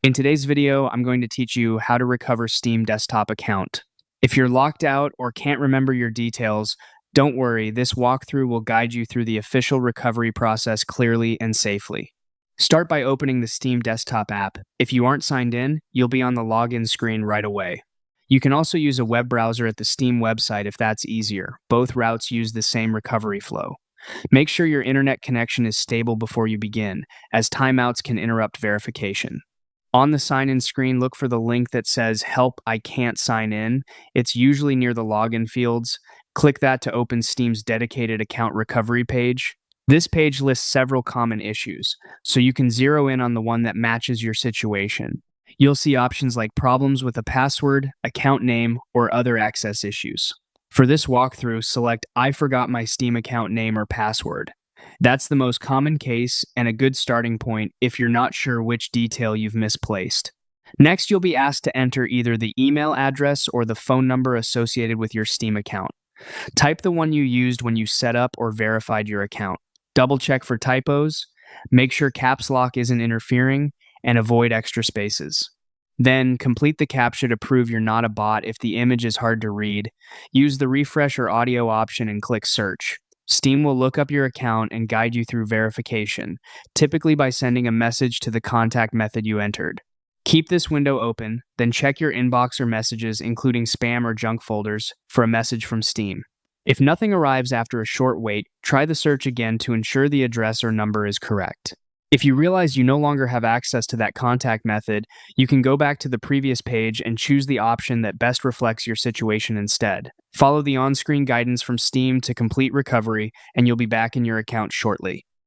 In today's video, I'm going to teach you how to recover Steam desktop account. If you're locked out or can't remember your details, don't worry, this walkthrough will guide you through the official recovery process clearly and safely. Start by opening the Steam desktop app. If you aren't signed in, you'll be on the login screen right away. You can also use a web browser at the Steam website if that's easier. Both routes use the same recovery flow. Make sure your internet connection is stable before you begin, as timeouts can interrupt verification. On the sign-in screen, look for the link that says Help, I can't sign in. It's usually near the login fields. Click that to open Steam's dedicated account recovery page. This page lists several common issues, so you can zero in on the one that matches your situation. You'll see options like problems with a password, account name, or other access issues. For this walkthrough, select I forgot my Steam account name or password. That's the most common case and a good starting point if you're not sure which detail you've misplaced. Next, you'll be asked to enter either the email address or the phone number associated with your Steam account. Type the one you used when you set up or verified your account. Double check for typos, make sure caps lock isn't interfering, and avoid extra spaces. Then, complete the CAPTCHA to prove you're not a bot if the image is hard to read. Use the refresh or audio option and click search. Steam will look up your account and guide you through verification, typically by sending a message to the contact method you entered. Keep this window open, then check your inbox or messages, including spam or junk folders, for a message from Steam. If nothing arrives after a short wait, try the search again to ensure the address or number is correct. If you realize you no longer have access to that contact method, you can go back to the previous page and choose the option that best reflects your situation instead. Follow the on-screen guidance from Steam to complete recovery, and you'll be back in your account shortly.